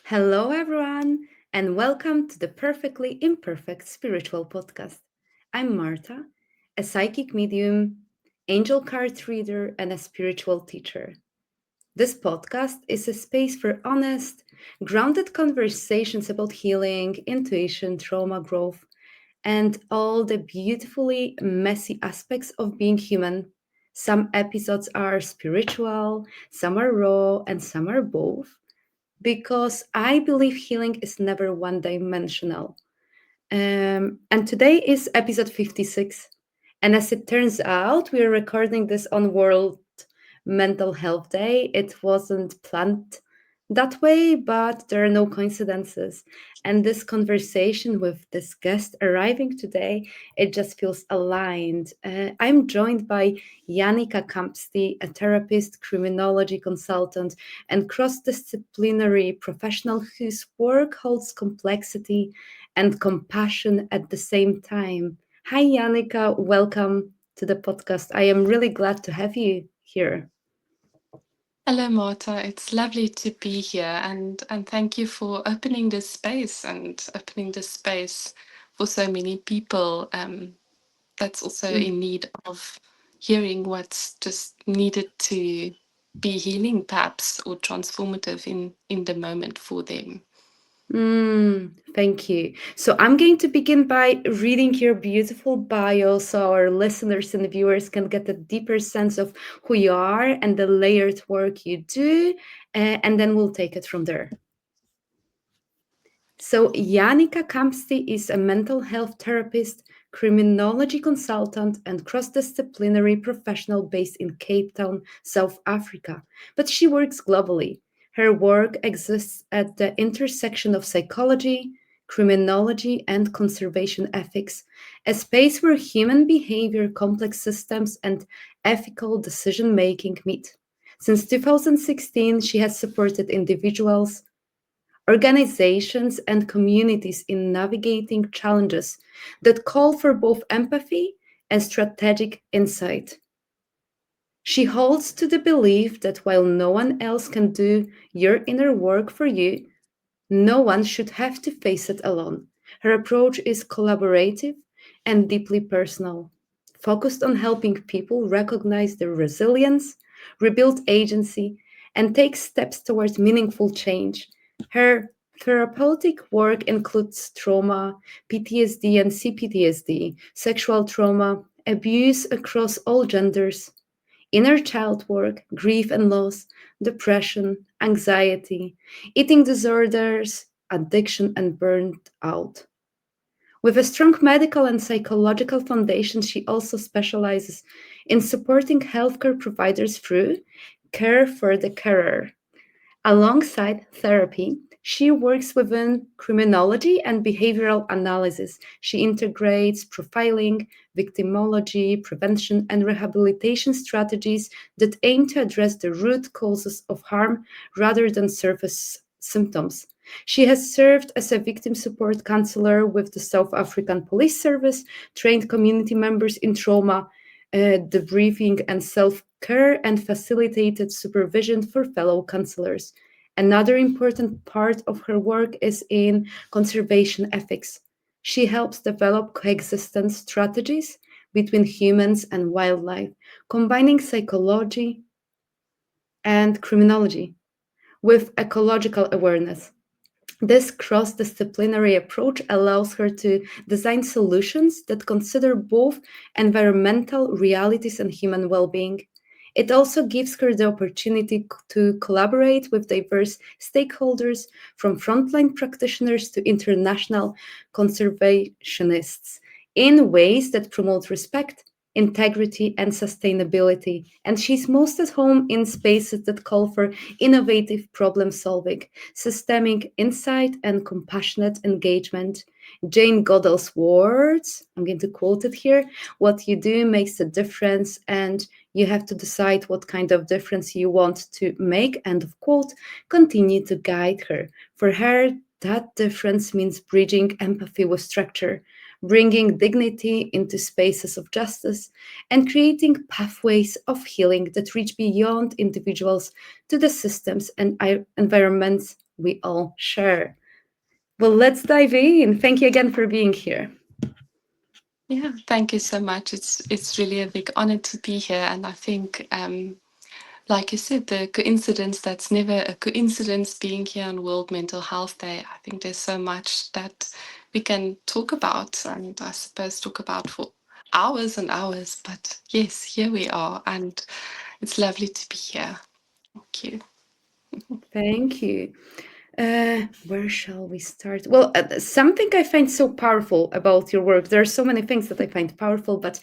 Hello, everyone, and welcome to the Perfectly Imperfect Spiritual Podcast. I'm Marta, a psychic medium, angel card reader, and a spiritual teacher. This podcast is a space for honest, grounded conversations about healing, intuition, trauma growth, and all the beautifully messy aspects of being human. Some episodes are spiritual, some are raw, and some are both because I believe healing is never one dimensional. And today is episode 56. And as it turns out, we are recording this on World Mental Health Day. It wasn't planned that way, but there are no coincidences. And this conversation with this guest arriving today, it just feels aligned. I'm joined by Janika Cumpsty, a therapist, criminology consultant, and cross-disciplinary professional whose work holds complexity and compassion at the same time. Hi, Janika. Welcome to the podcast. I am really glad to have you here. Hello, Marta. It's lovely to be here, and thank you for opening this space and opening this space for so many people. That's also in need of hearing what's just needed to be healing, perhaps, or transformative in the moment for them. Thank you. So I'm going to begin by reading your beautiful bio so our listeners and viewers can get a deeper sense of who you are and the layered work you do, and then we'll take it from there. So, Janika Cumpsty is a mental health therapist, criminology consultant, and cross disciplinary professional based in Cape Town, South Africa. But she works globally. Her work exists at the intersection of psychology, criminology, and conservation ethics, a space where human behavior, complex systems, and ethical decision making meet. Since 2016, she has supported individuals, organizations, and communities in navigating challenges that call for both empathy and strategic insight. She holds to the belief that while no one else can do your inner work for you, no one should have to face it alone. Her approach is collaborative and deeply personal, focused on helping people recognize their resilience, rebuild agency, and take steps towards meaningful change. Her therapeutic work includes trauma, PTSD and CPTSD, sexual trauma, abuse across all genders, inner child work, grief and loss, depression, anxiety, eating disorders, addiction, and burnt out. With a strong medical and psychological foundation, she also specializes in supporting healthcare providers through care for the carer. Alongside therapy, she works within criminology and behavioral analysis. She integrates profiling, victimology, prevention, and rehabilitation strategies that aim to address the root causes of harm rather than surface symptoms. She has served as a victim support counselor with the South African Police Service, trained community members in trauma, debriefing, and self care, and facilitated supervision for fellow counselors. Another important part of her work is in conservation ethics. She helps develop coexistence strategies between humans and wildlife, combining psychology and criminology with ecological awareness. This cross disciplinary approach allows her to design solutions that consider both environmental realities and human well being. It also gives her the opportunity to collaborate with diverse stakeholders, from frontline practitioners to international conservationists, in ways that promote respect, integrity, and sustainability. And she's most at home in spaces that call for innovative problem solving, systemic insight, and compassionate engagement. Jane Goodall's words, I'm going to quote it here: what you do makes a difference, and you have to decide what kind of difference you want to make. End of quote. Continue to guide her. For her, that difference means bridging empathy with structure, bringing dignity into spaces of justice, and creating pathways of healing that reach beyond individuals to the systems and environments we all share. Well, let's dive in. Thank you again for being here. Yeah, thank you so much. It's really a big honor to be here, and I think, like you said, the coincidence that's never a coincidence being here on World Mental Health Day. I think there's so much that we can talk about, and I suppose talk about for hours and hours. But yes, here we are, and it's lovely to be here. Thank you. Thank you. Where shall we start? Well, something I find so powerful about your work, there are so many things that I find powerful, but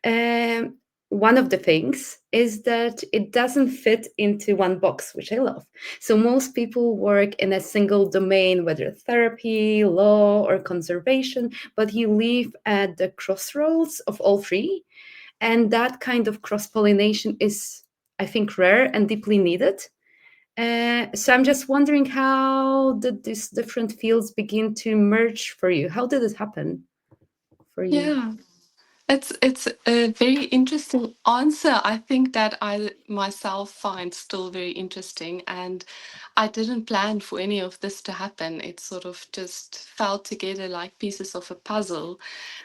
um, one of the things is that it doesn't fit into one box, which I love. So most people work in a single domain, whether therapy, law, or conservation, but you live at the crossroads of all three. And that kind of cross pollination is, I think, rare and deeply needed. So I'm just wondering, how did these different fields begin to merge for you? How did it happen for you? Yeah. It's a very interesting answer. I think that I myself find still very interesting, and I didn't plan for any of this to happen. It sort of just fell together like pieces of a puzzle.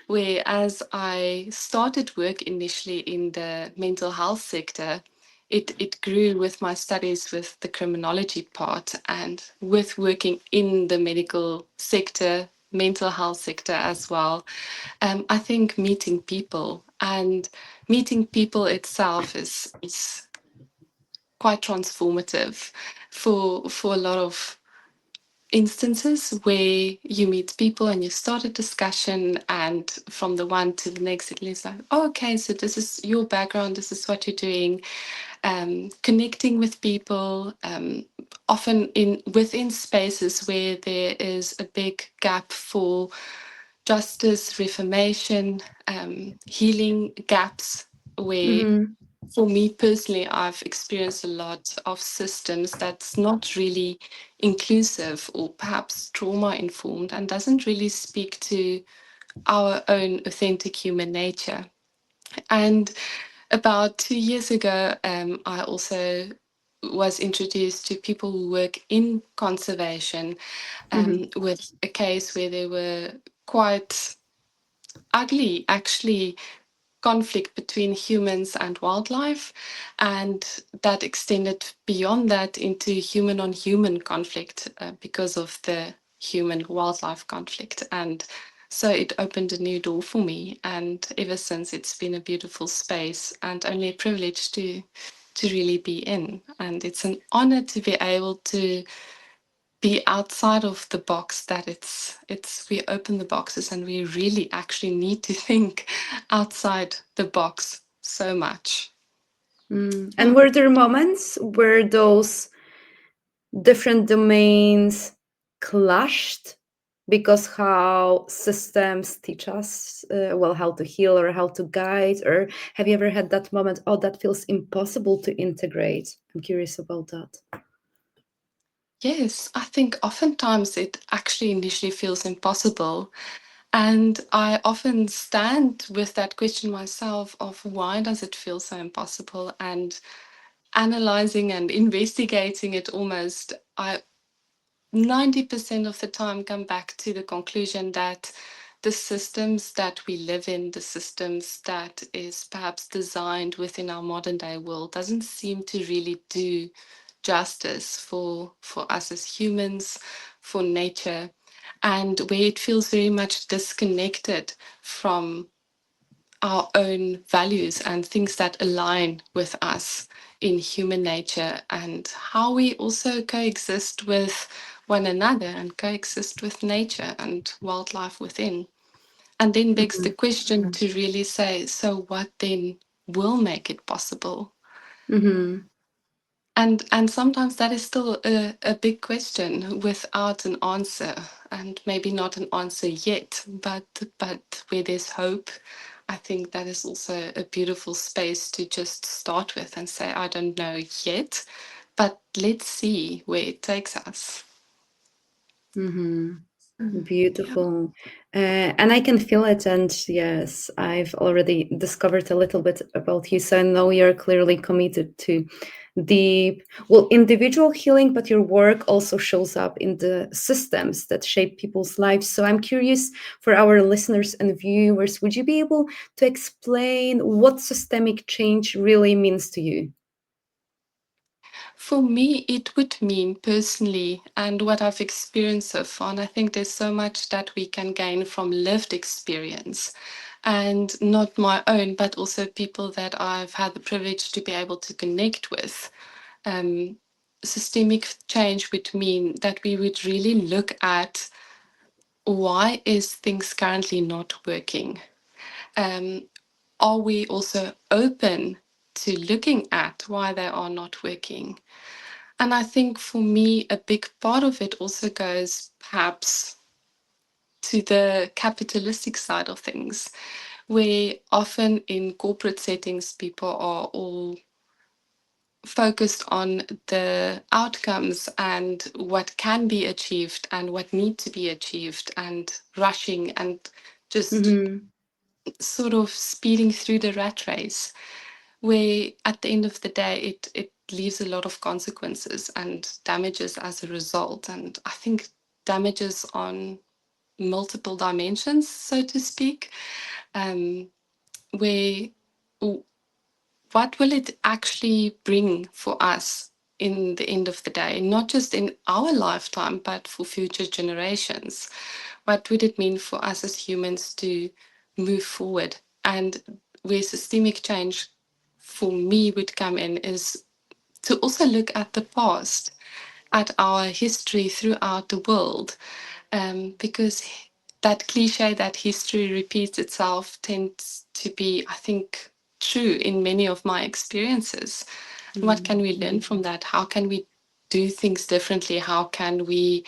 Where as I started work initially in the mental health sector, it grew with my studies with the criminology part and with working in the medical sector, mental health sector as well. I think meeting people itself is quite transformative for a lot of instances where you meet people and you start a discussion, and from the one to the next it's like, oh, okay, so this is your background, this is what you're doing. Connecting with people, often in within spaces where there is a big gap for justice, reformation, healing gaps, where Mm-hmm. for me personally, I've experienced a lot of systems that's not really inclusive or perhaps trauma informed and doesn't really speak to our own authentic human nature. And about 2 years ago, I also was introduced to people who work in conservation, Mm-hmm. with a case where they were quite ugly, actually, conflict between humans and wildlife, and that extended beyond that into human on human conflict, because of the human wildlife conflict. And so it opened a new door for me, and ever since it's been a beautiful space and only a privilege to really be in. And it's an honor to be able to be outside of the box, that it's we open the boxes and we really actually need to think outside the box so much. Mm. And Yeah. were there moments where those different domains clashed because how systems teach us, well, how to heal or how to guide? Or have you ever had that moment, oh, that feels impossible to integrate? I'm curious about that. Yes, I think oftentimes it actually initially feels impossible. And I often stand with that question myself of why does it feel so impossible? And analyzing and investigating it almost, I 90% of the time come back to the conclusion that the systems that we live in, the systems that is perhaps designed within our modern day world, doesn't seem to really do justice for us as humans, for nature, and where it feels very much disconnected from our own values and things that align with us in human nature, and how we also coexist with one another and coexist with nature and wildlife within. And then begs the question to really say, so what then will make it possible? Mm-hmm. And sometimes that is still a big question without an answer, and maybe not an answer yet, but where there's hope, I think that is also a beautiful space to just start with and say, I don't know yet, but let's see where it takes us. Mm-hmm. Yeah. Beautiful. And I can feel it. And yes, I've already discovered a little bit about you. So I know you're clearly committed to deep, well, individual healing, but your work also shows up in the systems that shape people's lives. So I'm curious, for our listeners and viewers, would you be able to explain what systemic change really means to you? For me, it would mean personally, and what I've experienced so far, and I think there's so much that we can gain from lived experience, and not my own, but also people that I've had the privilege to be able to connect with. Um, Systemic change would mean that we would really look at why is things currently not working. Um, are we also open to looking at why they are not working? And I think for me, a big part of it also goes perhaps to the capitalistic side of things, where often in corporate settings, people are all focused on the outcomes and what can be achieved and what need to be achieved, and rushing and just Mm-hmm. sort of speeding through the rat race, where at the end of the day it leaves a lot of consequences and damages as a result. And I think damages on multiple dimensions, so to speak, um, where what will it actually bring for us in the end of the day, not just in our lifetime, but for future generations? What would it mean for us as humans to move forward? And where systemic change for me would come in is to also look at the past, at our history throughout the world, because that cliche that history repeats itself tends to be, I think, true in many of my experiences. What can we learn from that? How can we do things differently? How can we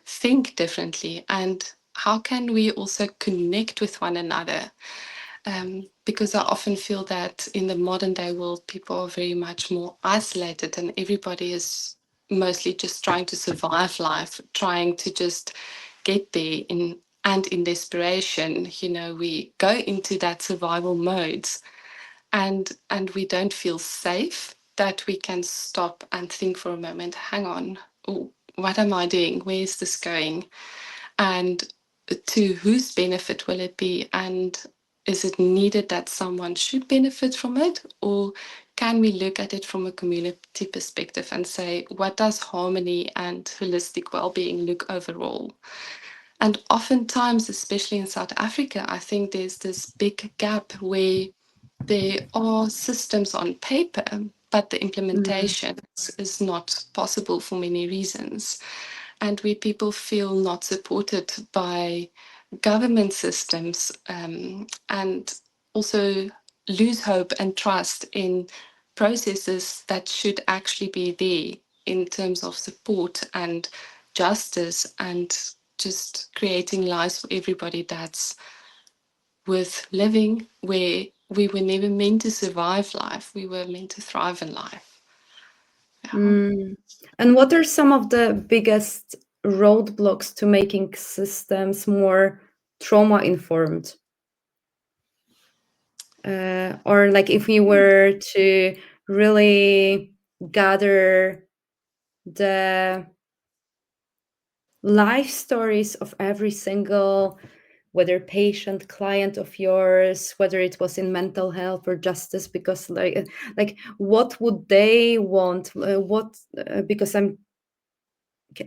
think differently? And how can we also connect with one another? Because I often feel that in the modern day world, people are very much more isolated, and everybody is mostly just trying to survive life, trying to just get there in and in desperation, we go into that survival modes, and we don't feel safe that we can stop and think for a moment, hang on, what am I doing? Where is this going? And to whose benefit will it be? And is it needed that someone should benefit from it? Or can we look at it from a community perspective and say, what does harmony and holistic well-being look overall? And oftentimes, especially in South Africa, I think there's this big gap where there are systems on paper, but the implementation is not possible for many reasons. And where people feel not supported by government systems, and also lose hope and trust in processes that should actually be there in terms of support and justice, and just creating lives for everybody that's worth living, where we were never meant to survive life, we were meant to thrive in life. Yeah. Mm. And what are some of the biggest roadblocks to making systems more trauma informed? Or like if we were to really gather the life stories of every single, whether patient, client of yours, whether it was in mental health or justice, because like what would they want, what because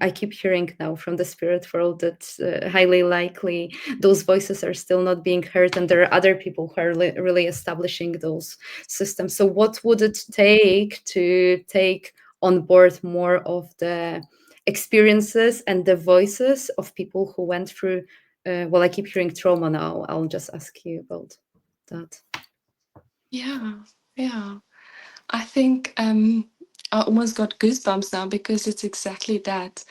I keep hearing now from the spirit world that highly likely those voices are still not being heard, and there are other people who are really establishing those systems. So, what would it take to take on board more of the experiences and the voices of people who went through? Well, I keep hearing trauma now. I'll just ask you about that. Yeah, yeah. I think I almost got goosebumps now, because it's exactly that.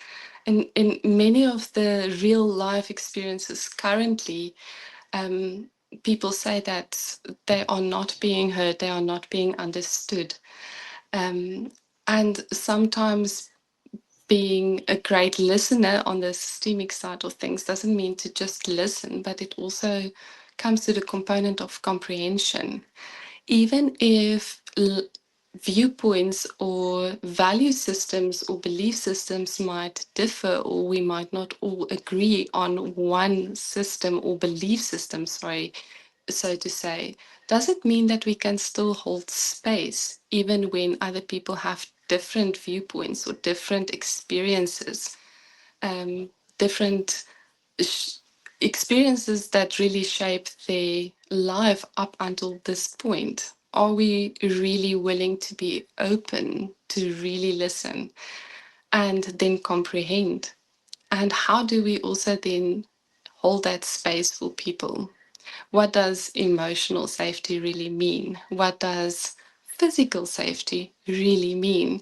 In many of the real life experiences currently, um, people say that they are not being heard, they are not being understood. Um, and sometimes being a great listener on the systemic side of things doesn't mean to just listen, but it also comes to the component of comprehension. Even if viewpoints or value systems or belief systems might differ, or we might not all agree on one system or belief system, sorry, so to say, does it mean that we can still hold space even when other people have different viewpoints or different experiences, um, different sh- experiences that really shape their life up until this point? Are we really willing to be open to really listen and then comprehend? And how do we also then hold that space for people? What does emotional safety really mean? What does physical safety really mean?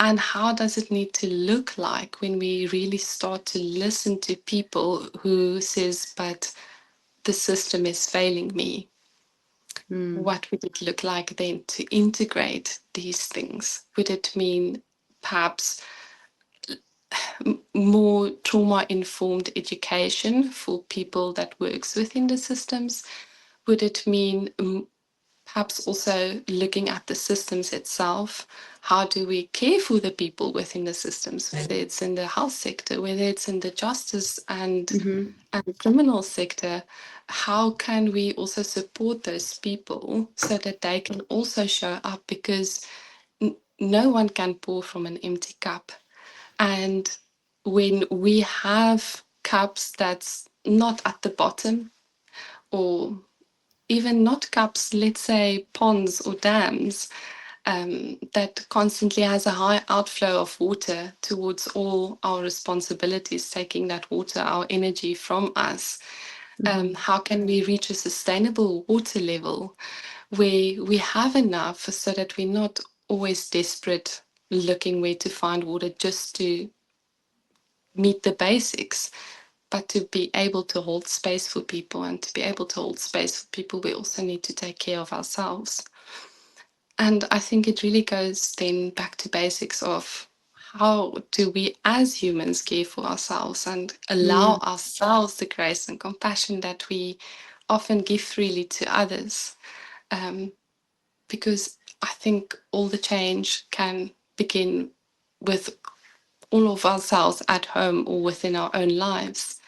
And how does it need to look like when we really start to listen to people who says, but the system is failing me? Mm. What would it look like then to integrate these things? Would it mean perhaps more trauma-informed education for people that works within the systems? Would it mean perhaps also looking at the systems itself? How do we care for the people within the systems, whether it's in the health sector, whether it's in the justice Mm-hmm. and criminal sector? How can we also support those people so that they can also show up? Because no one can pour from an empty cup. And when we have cups that's not at the bottom, or even not cups, let's say ponds or dams, that constantly has a high outflow of water towards all our responsibilities, taking that water, our energy from us. Mm-hmm. How can we reach a sustainable water level where we have enough so that we're not always desperate looking where to find water just to meet the basics, but to be able to hold space for people, and to be able to hold space for people, we also need to take care of ourselves. And I think it really goes then back to basics of how do we as humans care for ourselves and allow Mm. ourselves the grace and compassion that we often give freely to others. Um, because I think all the change can begin with all of ourselves at home or within our own lives.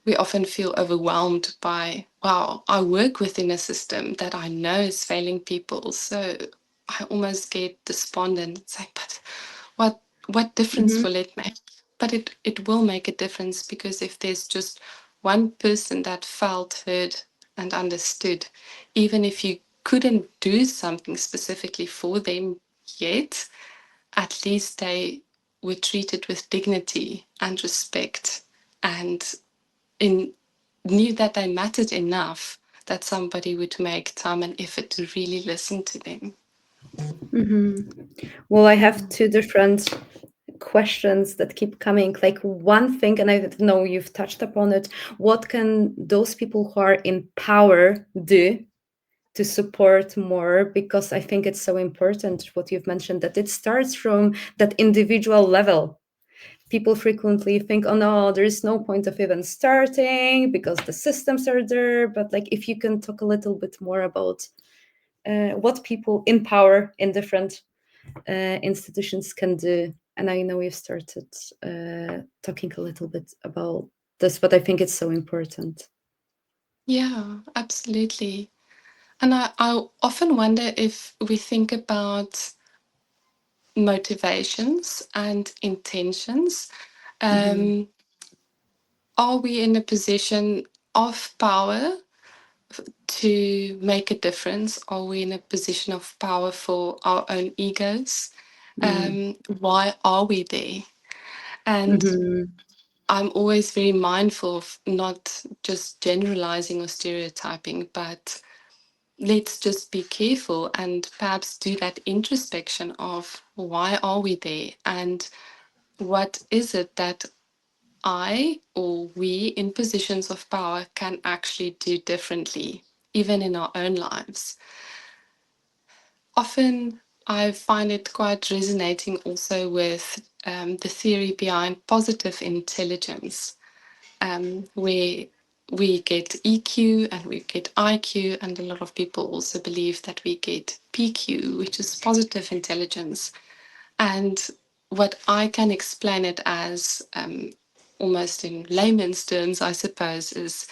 We often feel overwhelmed by, wow, I work within a system that I know is failing people. So I almost get despondent and say, but what difference Mm-hmm. will it make? But it will make a difference, because if there's just one person that felt heard and understood, even if you couldn't do something specifically for them yet, at least they were treated with dignity and respect, and in, knew that they mattered enough that somebody would make time and effort to really listen to them. Mm-hmm. Well, I have two different questions that keep coming. Like one thing, and I know you've touched upon it, what can those people who are in power do to support more? Because I think it's so important what you've mentioned, that it starts from that individual level. People frequently think, oh no, there is no point of even starting because the systems are there. But like, if you can talk a little bit more about what people in power in different institutions can do. And I know we've started talking a little bit about this, but I think it's so important. Yeah, absolutely. And I often wonder if we think about motivations and intentions. Mm-hmm. Um, are we in a position of power to make a difference? Are we in a position of power for our own egos? Why are we there? And Mm-hmm. I'm always very mindful of not just generalizing or stereotyping, but let's just be careful and perhaps do that introspection of why are we there, and what is it that I or we in positions of power can actually do differently, even in our own lives. Often I find it quite resonating also with the theory behind positive intelligence, where we get EQ and we get IQ, and a lot of people also believe that we get PQ, which is positive intelligence. And what I can explain it as, almost in layman's terms, I suppose, is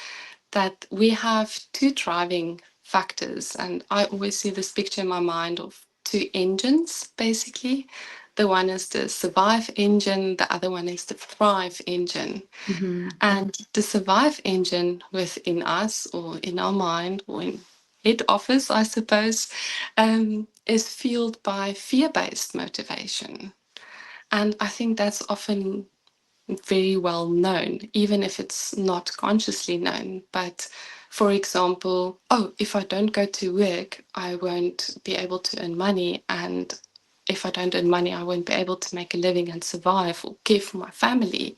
that we have two driving factors. And I always see this picture in my mind of two engines, basically. The one is the survive engine, the other one is the thrive engine. Mm-hmm. And the survive engine within us, or in our mind, or in head office, I suppose, is fueled by fear based motivation. And I think that's often very well known, even if it's not consciously known. But for example, oh, if I don't go to work, I won't be able to earn money. And if I don't earn money, I won't be able to make a living and survive or care for my family.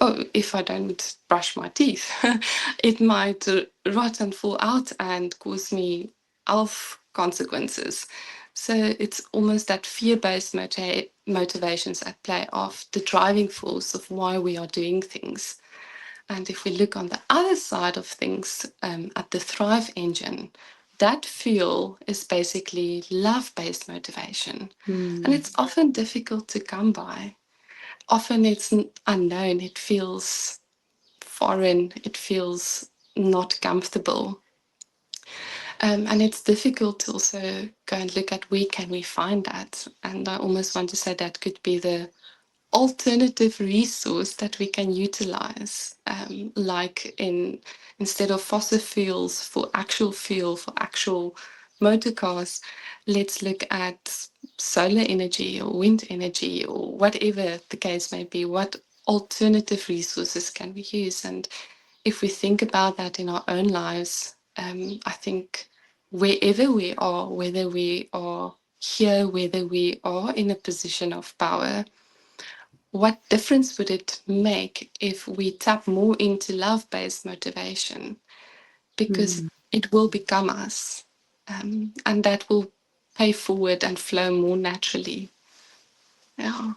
Oh, if I don't brush my teeth, it might rot and fall out and cause me health consequences. So it's almost that fear-based motivations at play of the driving force of why we are doing things. And if we look on the other side of things, at the Thrive engine, that fuel is basically love-based motivation. And Mm. it's often difficult to come by. Often it's unknown. It feels foreign. It feels not comfortable. And it's difficult to also go and look at where can we find that. And I almost want to say that could be the alternative resource that we can utilize, like instead of fossil fuels for actual fuel for actual motor cars, let's look at solar energy or wind energy or whatever the case may be. What alternative resources can we use? And if we think about that in our own lives, I think wherever we are, whether we are here, whether we are in a position of power, what difference would it make if we tap more into love based motivation? Because Mm. it will become us, and that will pay forward and flow more naturally. Yeah.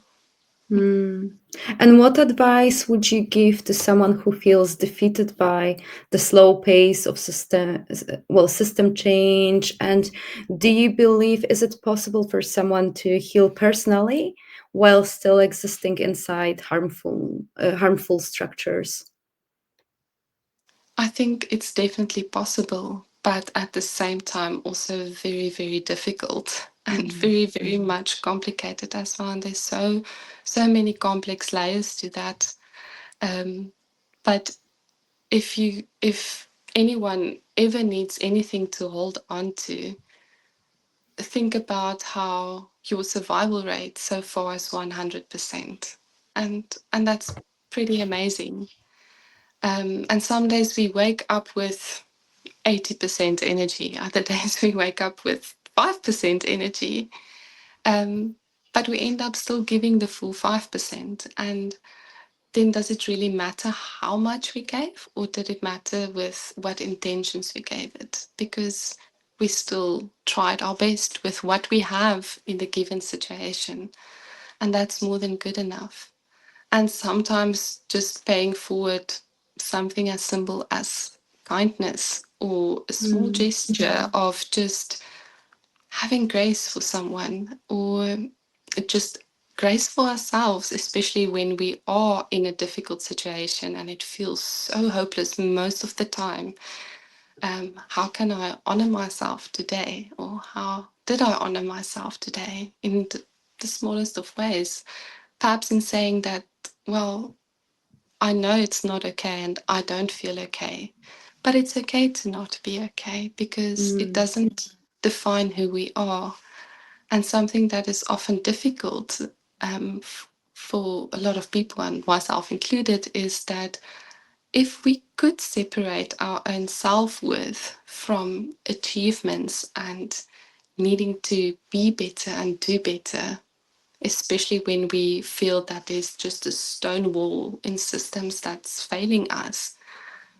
Mm. And what advice would you give to someone who feels defeated by the slow pace of system change? And do you believe is it possible for someone to heal personally while still existing inside harmful structures? I think it's definitely possible, but at the same time, also very, very difficult and Mm. very, very much complicated as well. And there's so many complex layers to that. Um, but if anyone ever needs anything to hold on to, think about how your survival rate so far is 100%. And that's pretty amazing. And some days we wake up with 80% energy, other days we wake up with 5% energy. Um, but we end up still giving the full 5%. And then does it really matter how much we gave, or did it matter with what intentions we gave it? Because we still tried our best with what we have in the given situation, and that's more than good enough. And sometimes just paying forward something as simple as kindness or a small Mm. gesture of just having grace for someone, or just grace for ourselves, especially when we are in a difficult situation and it feels so hopeless most of the time. How can I honor myself today? Or how did I honor myself today in the smallest of ways? Perhaps in saying that, well, I know it's not okay and I don't feel okay, but it's okay to not be okay because it Mm. doesn't define who we are. And something that is often difficult, for a lot of people, and myself included, is that if we could separate our own self worth from achievements and needing to be better and do better, especially when we feel that there's just a stone wall in systems that's failing us,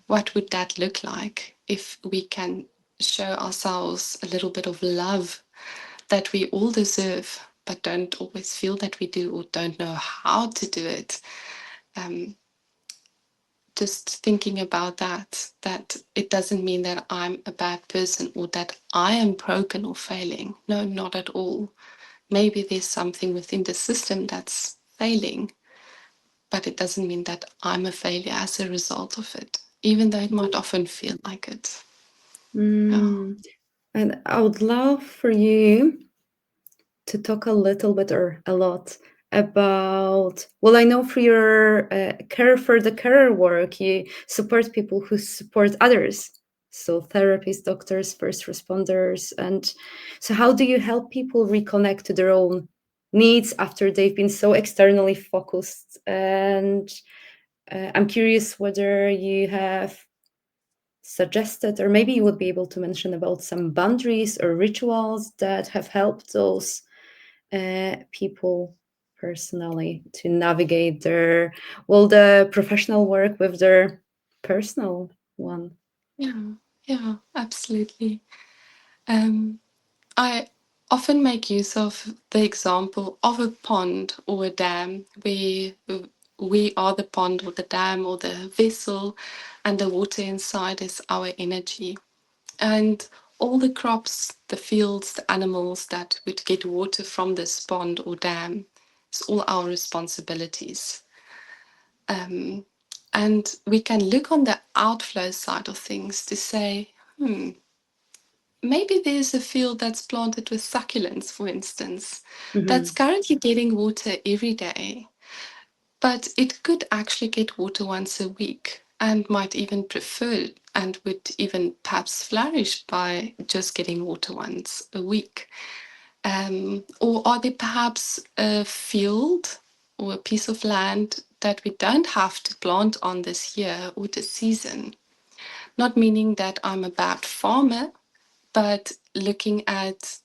what would that look like if we can show ourselves a little bit of love that we all deserve, but don't always feel that we do or don't know how to do it? Um, just thinking about that it doesn't mean that I'm a bad person or that I am broken or failing. No, not at all. Maybe there's something within the system that's failing, but it doesn't mean that I'm a failure as a result of it, even though it might often feel like it. Yeah. Mm. And I would love for you to talk a little bit or a lot about, well, I know for your care for the carer work, you support people who support others, so therapists, doctors, first responders. And so how do you help people reconnect to their own needs after they've been so externally focused? And I'm curious whether you have suggested, or maybe you would be able to mention about some boundaries or rituals that have helped those people personally to navigate their, well, the professional work with their personal one. Yeah, yeah, absolutely. Um, I often make use of the example of a pond or a dam where we are the pond or the dam or the vessel, and the water inside is our energy. And all the crops, the fields, the animals that would get water from this pond or dam, it's all our responsibilities. Um, and we can look on the outflow side of things to say, maybe there's a field that's planted with succulents, for instance, that's Mm-hmm. currently getting water every day, but it could actually get water once a week and might even prefer and would even perhaps flourish by just getting water once a week. Or are there perhaps a field or a piece of land that we don't have to plant on this year or this season? Not meaning that I'm a bad farmer, but looking at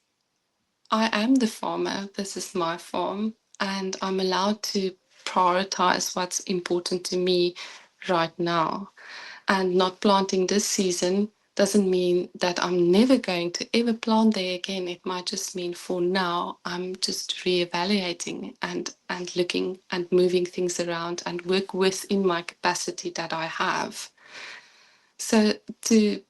I am the farmer, this is my farm, and I'm allowed to prioritize what's important to me right now. And not planting this season doesn't mean that I'm never going to ever plant there again. It might just mean for now I'm just reevaluating and looking and moving things around and work within my capacity that I have. So to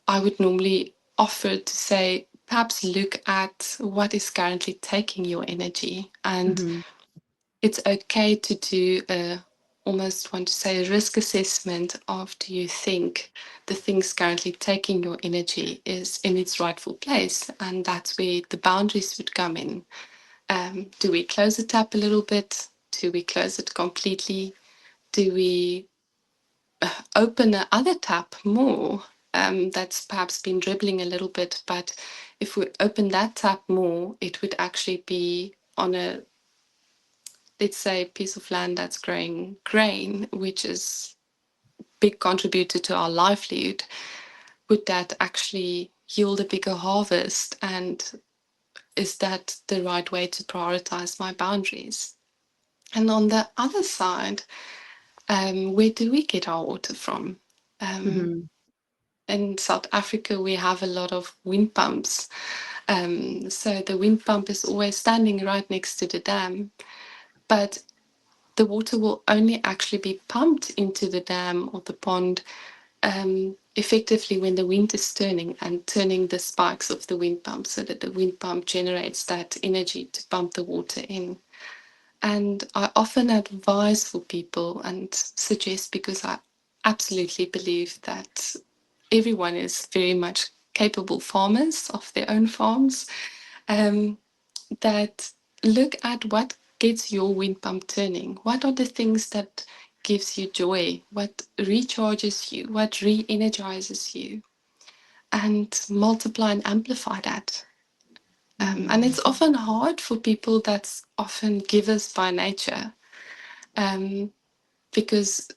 I would normally offer to say, perhaps look at what is currently taking your energy. And Mm-hmm. it's okay to do a, almost want to say, a risk assessment of do you think the things currently taking your energy is in its rightful place? And that's where the boundaries would come in. Do we close the tap a little bit? Do we close it completely? Do we open the other tap more, that's perhaps been dribbling a little bit, but if we open that tap more, it would actually be on a, let's say, piece of land that's growing grain, which is big contributor to our livelihood. Would that actually yield a bigger harvest? And is that the right way to prioritize my boundaries? And on the other side, where do we get our water from? Um, Mm-hmm. in South Africa, we have a lot of wind pumps. So the wind pump is always standing right next to the dam, but the water will only actually be pumped into the dam or the pond effectively when the wind is turning and turning the spikes of the wind pump so that the wind pump generates that energy to pump the water in. And I often advise for people and suggest, because I absolutely believe that everyone is very much capable farmers of their own farms, um, that look at what gets your wind pump turning. What are the things that gives you joy? What recharges you? What re-energizes you? And multiply and amplify that. And Mm-hmm. it's often hard for people that's often givers by nature, um, because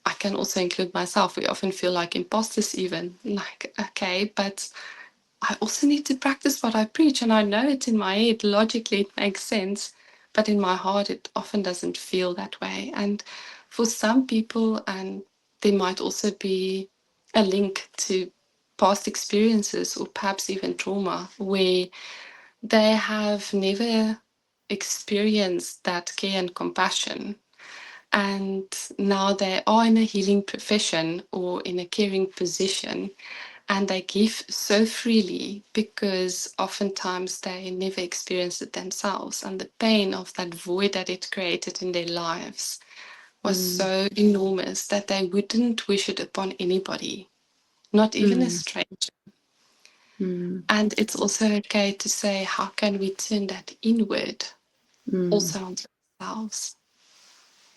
I can also include myself. We often feel like imposters, even like, okay, but I also need to practice what I preach. And I know it in my head, logically, it makes sense. But in my heart, it often doesn't feel that way. And for some people, and there might also be a link to past experiences or perhaps even trauma where they have never experienced that care and compassion. and now they are in a healing profession or in a caring position, and they give so freely because oftentimes they never experienced it themselves, and the pain of that void that it created in their lives was Mm, so enormous that they wouldn't wish it upon anybody, not even a mm, stranger. mm, And it's also okay to say, how can we turn that inward mm, also onto ourselves?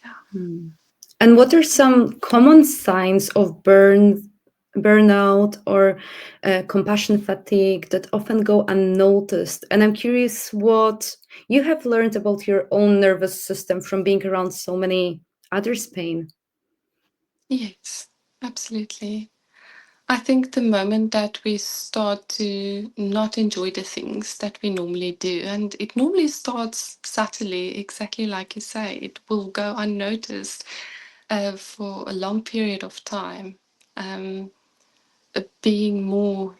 Yeah. mm. And what are some common signs of burnout or compassion fatigue that often go unnoticed? And I'm curious what you have learned about your own nervous system from being around so many others' pain. Yes, absolutely. I think the moment that we start to not enjoy the things that we normally do, and it normally starts subtly, exactly like you say, it will go unnoticed for a long period of time. Um, being more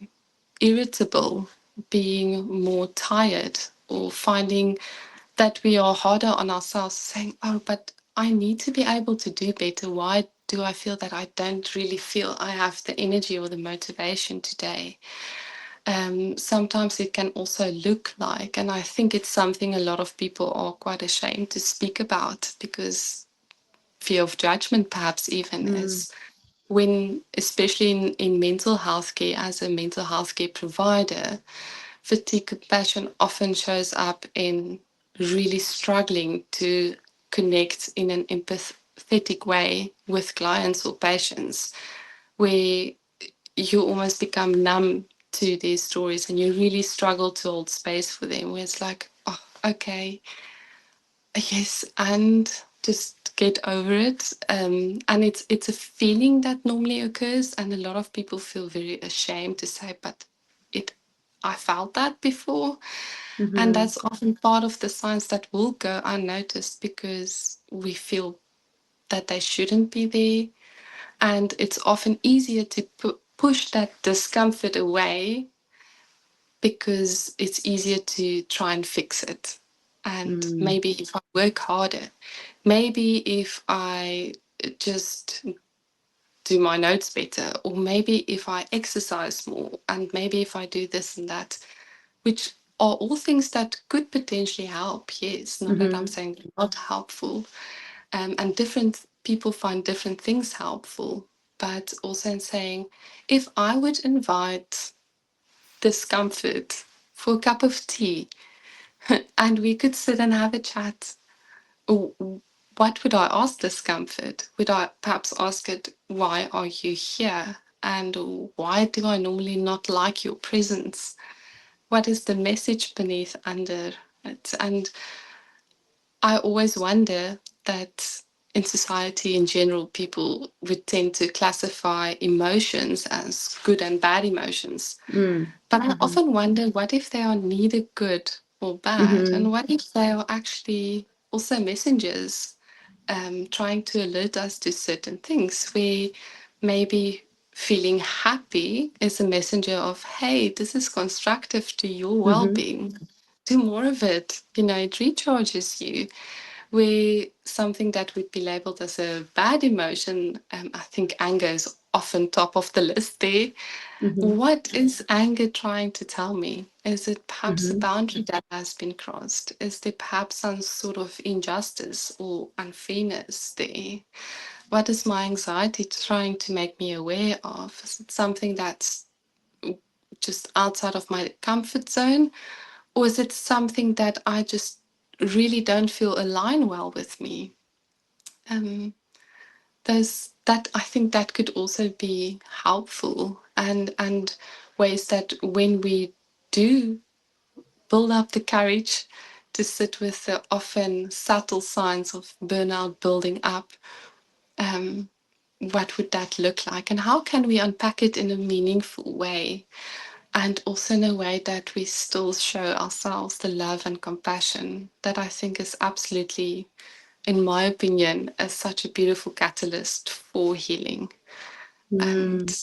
irritable, being more tired, or finding that we are harder on ourselves, saying, oh, but I need to be able to do better. Why do I feel that I don't really feel I have the energy or the motivation today? Sometimes it can also look like, and I think it's something a lot of people are quite ashamed to speak about because fear of judgment, perhaps even, Mm, is when, especially in mental health care, as a mental health care provider, fatigue compassion often shows up in really struggling to connect in an empathetic way with clients or patients, where you almost become numb to their stories and you really struggle to hold space for them, where it's like, oh, okay, yes, and just get over it. And it's a feeling that normally occurs, and a lot of people feel very ashamed to say, but it I felt that before. And mhm, that's often part of the signs that will go unnoticed because we feel that they shouldn't be there. And it's often easier to push that discomfort away because it's easier to try and fix it. And mm, maybe if I work harder, maybe if I just do my notes better, or maybe if I exercise more, and maybe if I do this and that, which are all things that could potentially help. Yes, not that I'm mhm, saying they're not helpful. And different people find different things helpful, but also in saying, if I would invite discomfort for a cup of tea and we could sit and have a chat, what would I ask discomfort? Would I perhaps ask it, why are you here? And why do I normally not like your presence? What is the message beneath under it? And I always wonder that in society in general, people would tend to classify emotions as good and bad emotions. mm, But I mhm, often wonder, what if they are neither good or bad? And mhm, what if they are actually also messengers trying to alert us to certain things, where maybe feeling happy is a messenger of, hey, this is constructive to your well mhm, being. Do more of it. It recharges you. Where something that would be labeled as a bad emotion, I think anger is often top of the list there. mhm, What is anger trying to tell me? Is it perhaps a mhm, boundary that has been crossed? Is there perhaps some sort of injustice or unfairness there? What is my anxiety trying to make me aware of? Is it something that's just outside of my comfort zone? Or is it something that I just really don't feel align well with me? Um, there's that I think that could also be helpful, and ways that when we do build up the courage to sit with the often subtle signs of burnout building up, um, what would that look like, and how can we unpack it in a meaningful way, and also in a way that we still show ourselves the love and compassion that I think is absolutely, in my opinion, is such a beautiful catalyst for healing and mm,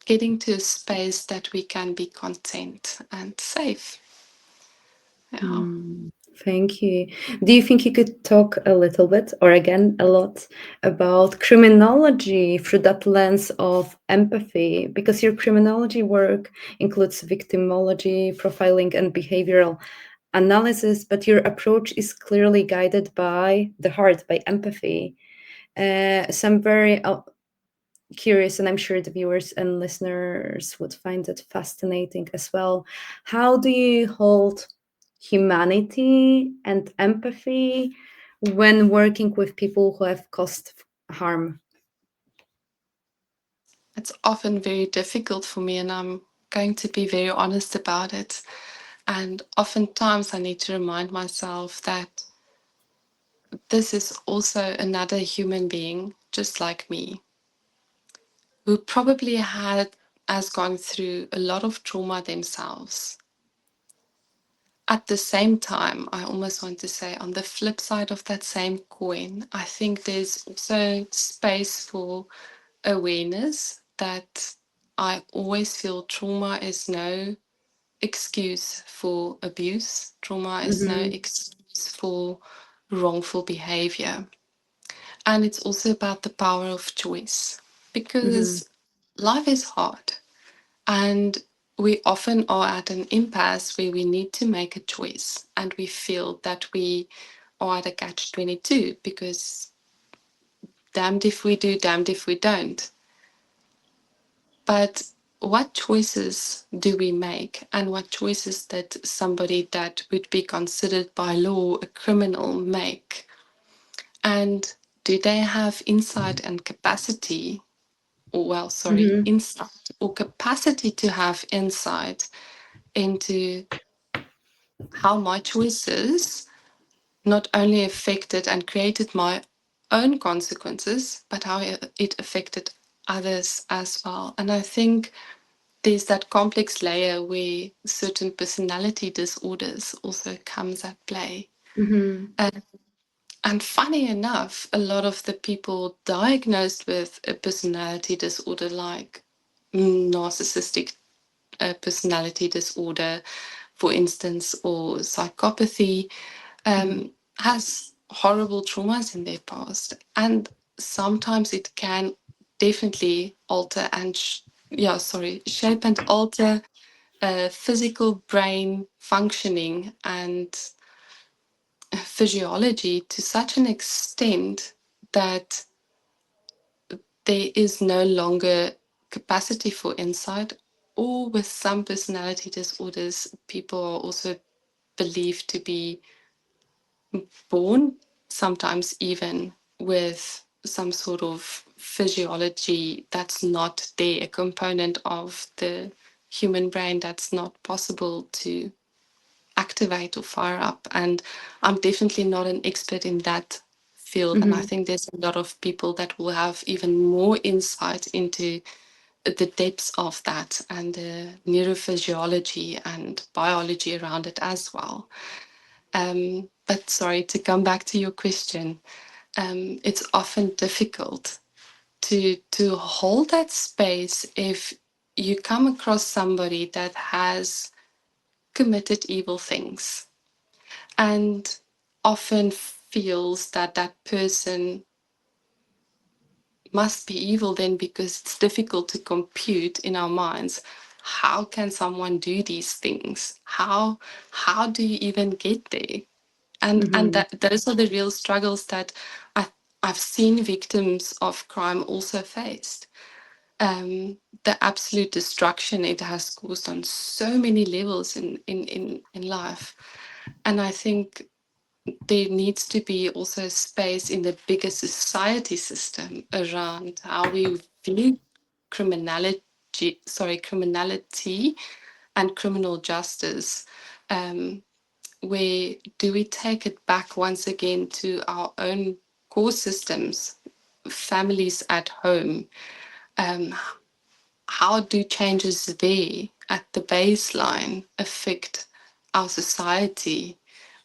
getting to a space that we can be content and safe. Yeah. mm. Thank you. Do you think you could talk a little bit, or again, a lot, about criminology through that lens of empathy? Because your criminology work includes victimology, profiling, and behavioral analysis, but your approach is clearly guided by the heart, by empathy. So I'm very curious, and I'm sure the viewers and listeners would find it fascinating as well. How do you hold humanity and empathy when working with people who have caused harm? It's often very difficult for me, and I'm going to be very honest about it. And oftentimes, I need to remind myself that this is also another human being, just like me, who probably has gone through a lot of trauma themselves. At the same time, I almost want to say, on the flip side of that same coin, I think there's also space for awareness that I always feel trauma is no excuse for abuse. Trauma is no Mm-hmm, excuse for wrongful behavior. And it's also about the power of choice mm-hmm, because life is hard and we often are at an impasse where we need to make a choice and we feel that we are at a catch 22 because damned if we do, damned if we don't. But what choices do we make, and what choices did somebody that would be considered by law a criminal make? And do they have insight and capacity, or well, sorry, mm-hmm, insight or capacity to have insight into how my choices not only affected and created my own consequences, but how it affected others as well? And I think there's that complex layer where certain personality disorders also comes at play. mm-hmm, And, and funny enough, a lot of the people diagnosed with a personality disorder like narcissistic personality disorder, for instance, or psychopathy, mm-hmm, has horrible traumas in their past. And sometimes it can definitely alter and, shape and alter physical brain functioning and physiology to such an extent that there is no longer capacity for insight. Or with some personality disorders, people are also believed to be born, sometimes even with some sort of physiology that's not there, a component of the human brain that's not possible to activate or fire up. And I'm definitely not an expert in that field. And I mm-hmm, think there's a lot of people that will have even more insight into the depths of that and the neurophysiology and biology around it as well. But sorry, to come back to your question, it's often difficult to hold that space if you come across somebody that has committed evil things and often feels that that person must be evil then because it's difficult to compute in our minds how can someone do these things, how do you even get there? And mm-hmm, that those are the real struggles that I, I've seen victims of crime also faced. The absolute destruction it has caused on so many levels in life. And I think there needs to be also space in the bigger society system around how we view criminality and criminal justice. Um, where do we take it back once again to our own core systems, families at home? Um, how do changes there at the baseline affect our society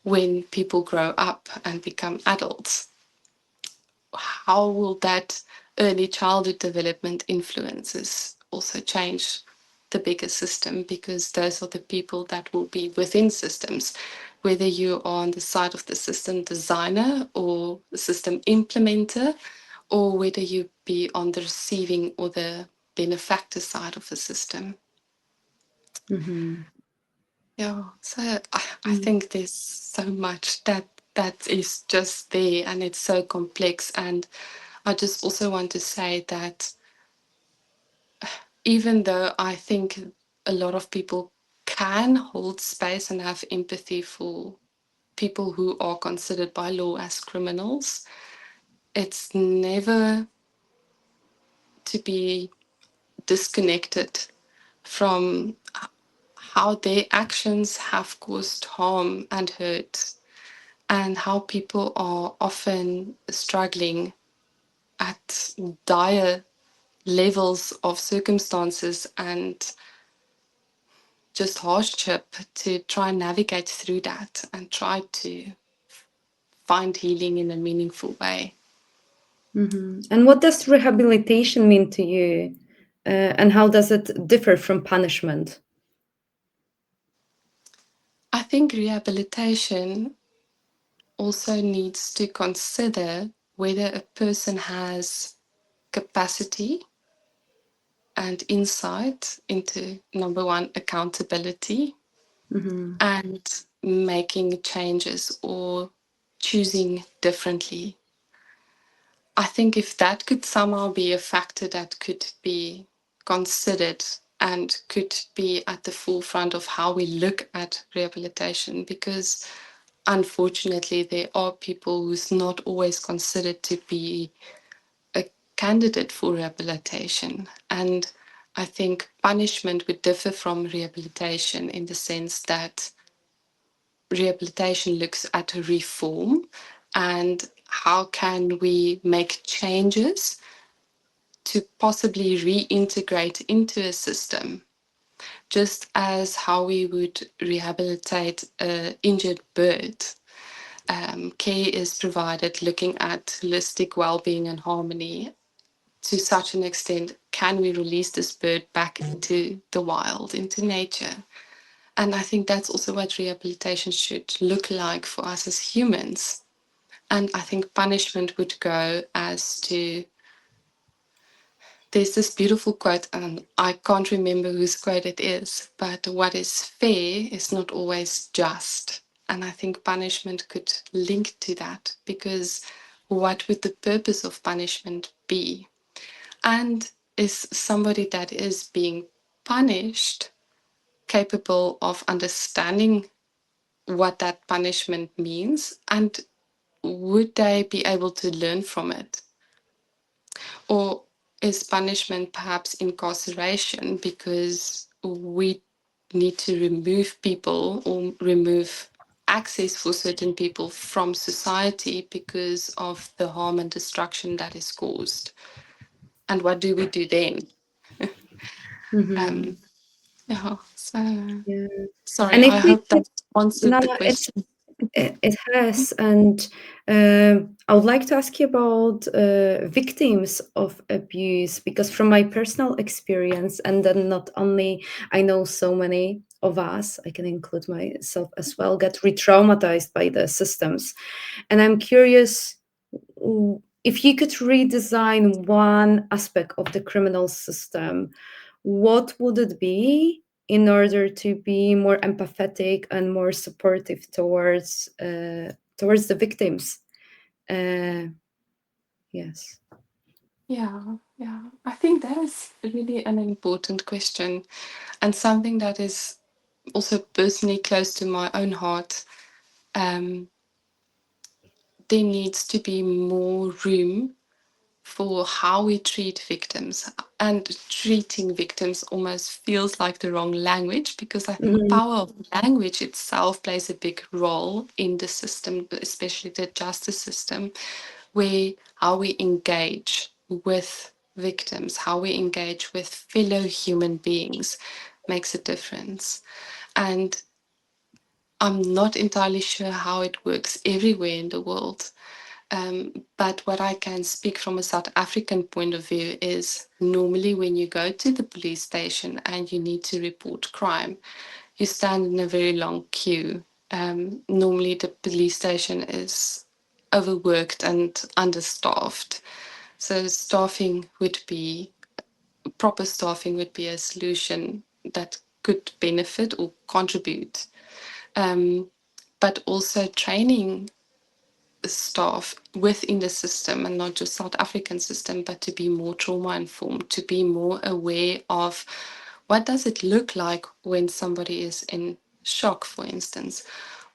when people grow up and become adults? How will that early childhood development influences also change the bigger system? Because those are the people that will be within systems whether you are on the side of the system designer or the system implementer, or whether you be on the receiving or the benefactor side of the system. Mm-hmm. Yeah, so I think there's so much that is just there, and it's so complex. And I just also want to say that even though I think a lot of people can hold space and have empathy for people who are considered by law as criminals, it's never to be disconnected from how their actions have caused harm and hurt, and how people are often struggling at dire levels of circumstances and just hardship to try and navigate through that and try to find healing in a meaningful way. Mm-hmm. And what does rehabilitation mean to you? And how does it differ from punishment? I think rehabilitation also needs to consider whether a person has capacity and insight into, number one, accountability Mm-hmm. and making changes or choosing differently. I think if that could somehow be a factor that could be considered and could be at the forefront of how we look at rehabilitation, because unfortunately there are people who's not always considered to be a candidate for rehabilitation. And I think punishment would differ from rehabilitation in the sense that rehabilitation looks at reform and how can we make changes to possibly reintegrate into a system, just as how we would rehabilitate an injured bird. Care is provided looking at holistic well-being and harmony. To such an extent, can we release this bird back into the wild, into nature? And I think that's also what rehabilitation should look like for us as humans. And I think punishment would go as to, there's this beautiful quote, and I can't remember whose quote it is, but what is fair is not always just. And I think punishment could link to that, because what would the purpose of punishment be? And is somebody that is being punished capable of understanding what that punishment means? And would they be able to learn from it? Or is punishment perhaps incarceration, because we need to remove people or remove access for certain people from society because of the harm and destruction that is caused? And what do we do then? Mm-hmm. Um, yeah, so Yeah. sorry, And if I we hope could, that answered no, the it's question. it has, and I would like to ask you about victims of abuse, because from my personal experience, and then not only, I know so many of us, I can include myself as well, get re-traumatized by the systems, and I'm curious, if you could redesign one aspect of the criminal system, what would it be in order to be more empathetic and more supportive towards the victims? Uh, yes. Yeah. I think that is really an important question, and something that is also personally close to my own heart. Um, there needs to be more room for how we treat victims. And treating victims almost feels like the wrong language, because I think Mhm, power of language itself plays a big role in the system, especially the justice system, where how we engage with victims, how we engage with fellow human beings makes a difference. And I'm not entirely sure how it works everywhere in the world. But what I can speak from a South African point of view is, normally when you go to the police station and you need to report crime, you stand in a very long queue. Normally, the police station is overworked and understaffed. So, proper staffing would be a solution that could benefit or contribute. Um, but also training staff within the system, and not just South African system, but to be more trauma informed, to be more aware of what does it look like when somebody is in shock, for instance.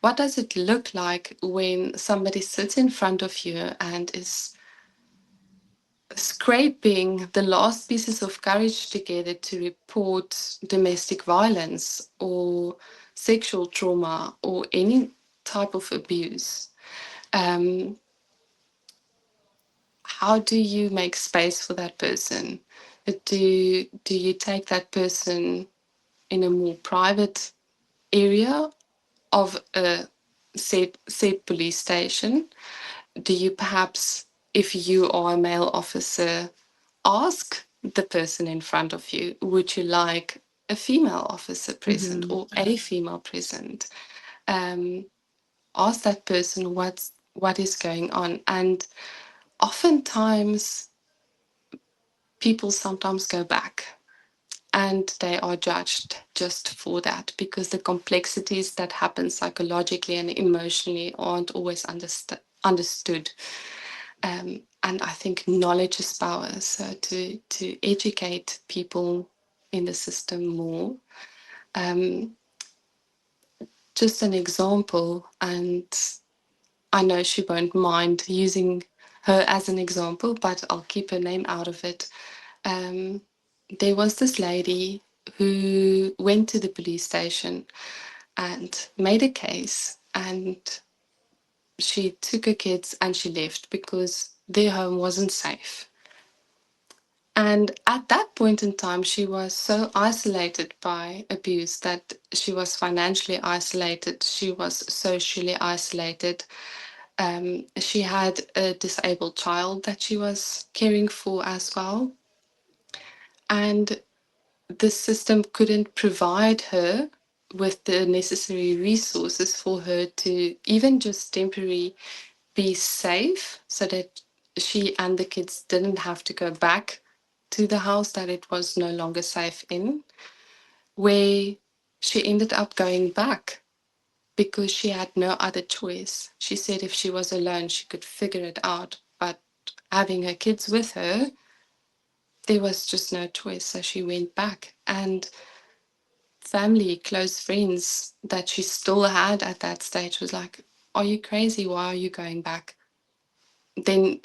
What does it look like when somebody sits in front of you and is scraping the last pieces of courage together to report domestic violence or sexual trauma or any type of abuse? Um, how do you make space for that person? Do you take that person in a more private area of a said police station? Do you perhaps, if you are a male officer, ask the person in front of you, would you like a female officer present Mm-hmm. or a female present? Um, Ask that person what is going on. And oftentimes people sometimes go back and they are judged just for that, because the complexities that happen psychologically and emotionally aren't always understood. And I think knowledge is power. So to educate people in the system more. Um, just an example, and I know she won't mind using her as an example, but I'll keep her name out of it. Um, there was this lady who went to the police station and made a case, and she took her kids and she left because their home wasn't safe. And at that point in time, she was so isolated by abuse that she was financially isolated, she was socially isolated. She had a disabled child that she was caring for as well. And the system couldn't provide her with the necessary resources for her to even just temporarily be safe, so that she and the kids didn't have to go back to the house that it was no longer safe in, where she ended up going back because she had no other choice. She said if she was alone, she could figure it out, but having her kids with her, there was just no choice. So she went back. And family, close friends that she still had at that stage was like, "Are you crazy? Why are you going back? Then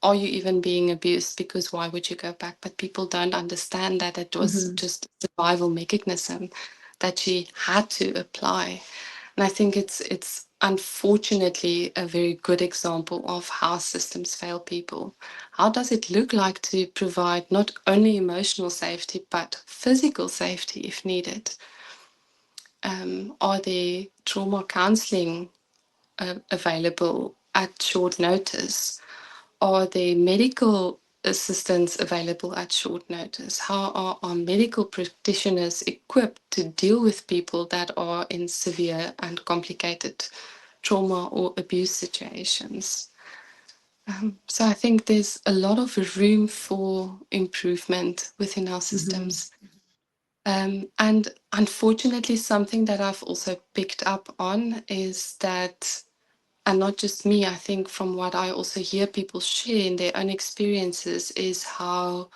are you even being abused? Because why would you go back?" But people don't understand that it was Mm-hmm. just a survival mechanism that she had to apply. And I think it's unfortunately a very good example of how systems fail people. How does it look like to provide not only emotional safety, but physical safety if needed? Are there trauma counseling available at short notice? Are there medical assistance available at short notice? How are our medical practitioners equipped to deal with people that are in severe and complicated trauma or abuse situations? So I think there's a lot of room for improvement within our Mm-hmm. systems. And unfortunately, something that I've also picked up on is that, and not just me, I think from what I also hear people share in their own experiences, is how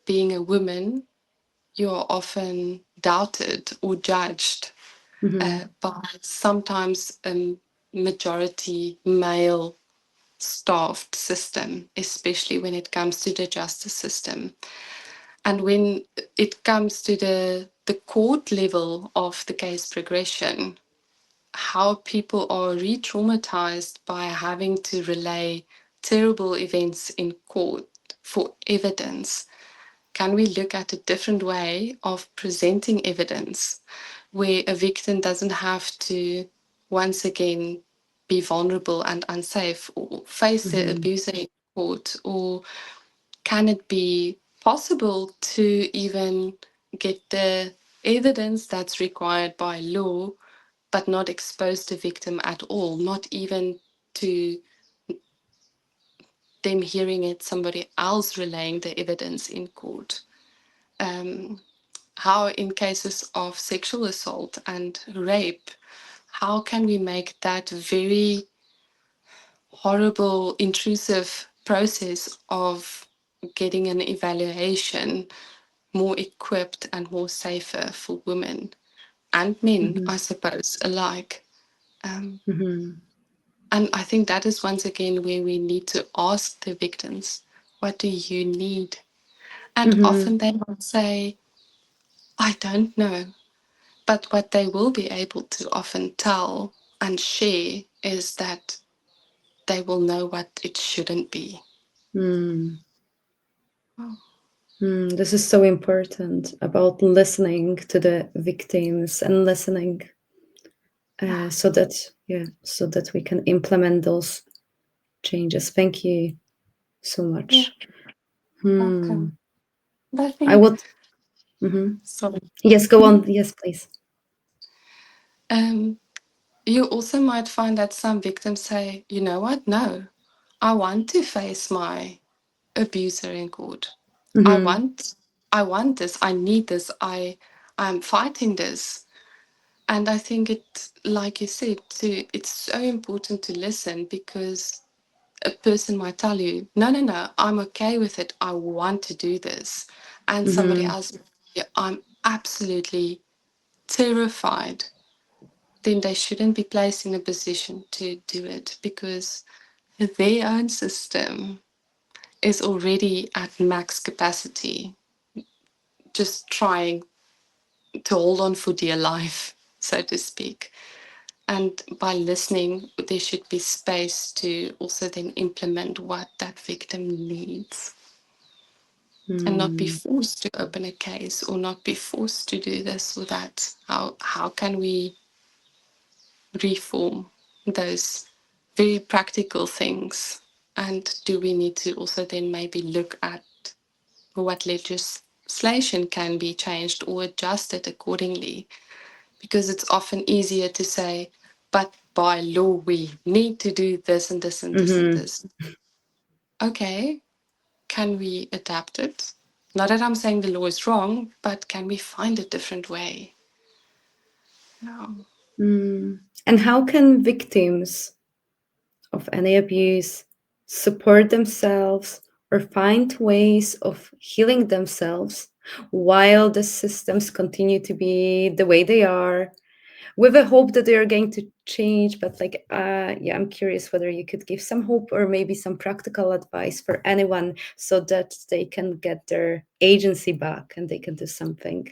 being a woman, you're often doubted or judged Mm-hmm. by sometimes a majority male staffed system, especially when it comes to the justice system. And when it comes to the court level of the case progression, how people are re traumatized by having to relay terrible events in court for evidence. Can we look at a different way of presenting evidence where a victim doesn't have to once again be vulnerable and unsafe or face the Mm-hmm. abuser in court? Or can it be possible to even get the evidence that's required by law but not expose the victim at all, not even to them hearing it, somebody else relaying the evidence in court. Um, how, in cases of sexual assault and rape, how can we make that very horrible, intrusive process of getting an evaluation more equipped and more safer for women and men, Mm-hmm. I suppose, alike? Um, Mm-hmm. and I think that is once again where we need to ask the victims, what do you need? And Mm-hmm. often they will say, I don't know. But what they will be able to often tell and share is that they will know what it shouldn't be. Mm. Oh, This is so important about listening to the victims and listening, yeah, so that, yeah, so that we can implement those changes. Thank you so yeah, much. Hmm. welcome. But I I think, would. Mhm. sorry. Yes, go on. Yes, please. Um, you also might find that some victims say, you know what? No, I want to face my abuser in court. I Mm-hmm. want, I want this. I need this. I'm fighting this. And I think it, like you said, too, it's so important to listen because a person might tell you, no, no, no, I'm okay with it. I want to do this. And somebody Mm-hmm. else, "Yeah, I'm absolutely terrified." Then they shouldn't be placed in a position to do it because their own system is already at max capacity, just trying to hold on for dear life, so to speak. And by listening, there should be space to also then implement what that victim needs and not be Mm. forced to open a case or not be forced to do this or that. How can we reform those very practical things? And do we need to also then maybe look at what legislation can be changed or adjusted accordingly? Because it's often easier to say, but by law, we need to do this and this and this and Mm-hmm. this. Okay, can we adapt it? Not that I'm saying the law is wrong, but can we find a different way? No. Mm. And how can victims of any abuse support themselves or find ways of healing themselves while the systems continue to be the way they are, with a hope that they are going to change? But like, yeah, I'm curious whether you could give some hope or maybe some practical advice for anyone so that they can get their agency back and they can do something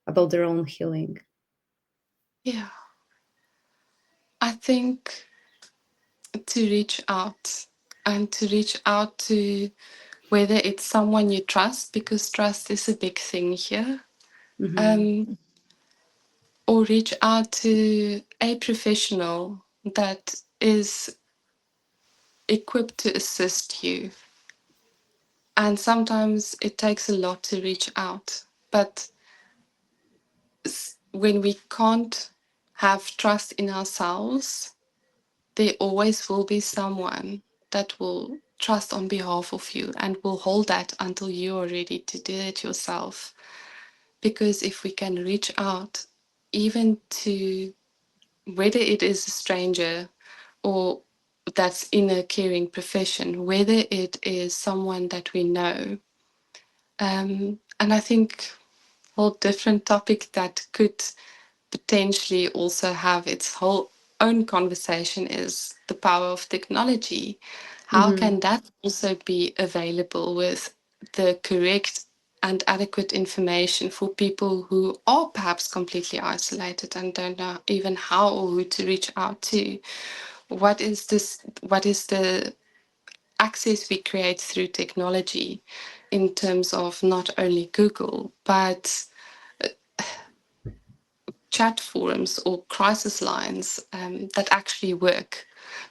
about their own healing. Yeah, I think to reach out and to reach out to whether it's someone you trust, because trust is a big thing here, Mm-hmm. um, or reach out to a professional that is equipped to assist you. And sometimes it takes a lot to reach out, but when we can't have trust in ourselves, there always will be someone that will trust on behalf of you and will hold that until you are ready to do it yourself. Because if we can reach out, even to whether it is a stranger or that's in a caring profession, whether it is someone that we know, and I think whole different topic that could potentially also have its whole own conversation is the power of technology. How Mm-hmm. can that also be available with the correct and adequate information for people who are perhaps completely isolated and don't know even how or who to reach out to? What is this? What is the access we create through technology in terms of not only Google, but chat forums or crisis lines that actually work,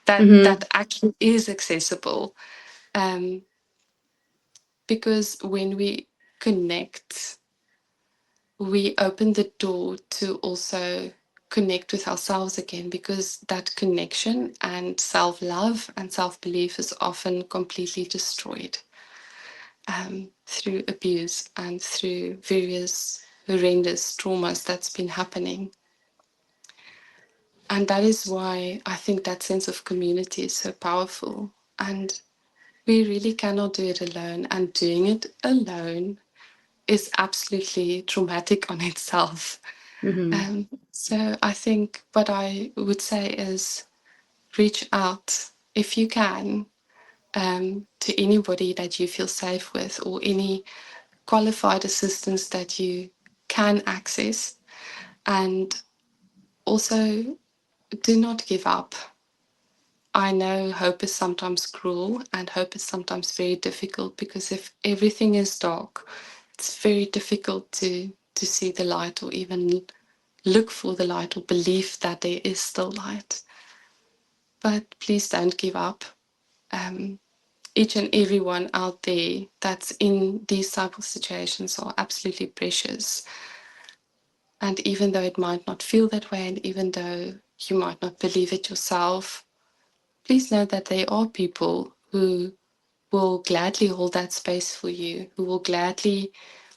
that Mm-hmm. actually is accessible. Um, because when we connect, we open the door to also connect with ourselves again, because that connection and self-love and self-belief is often completely destroyed through abuse and through various horrendous traumas that's been happening. And that is why I think that sense of community is so powerful. And we really cannot do it alone. And doing it alone is absolutely traumatic on itself. Mm-hmm. So I think what I would say is reach out if you can, to anybody that you feel safe with, or any qualified assistance that you can access. And also, do not give up. I know hope is sometimes cruel and hope is sometimes very difficult, because if everything is dark, it's very difficult to see the light, or even look for the light, or believe that there is still light. But please don't give up. Um, each and everyone out there that's in these type of situations are absolutely precious. And even though it might not feel that way, and even though you might not believe it yourself, please know that there are people who will gladly hold that space for you, who will gladly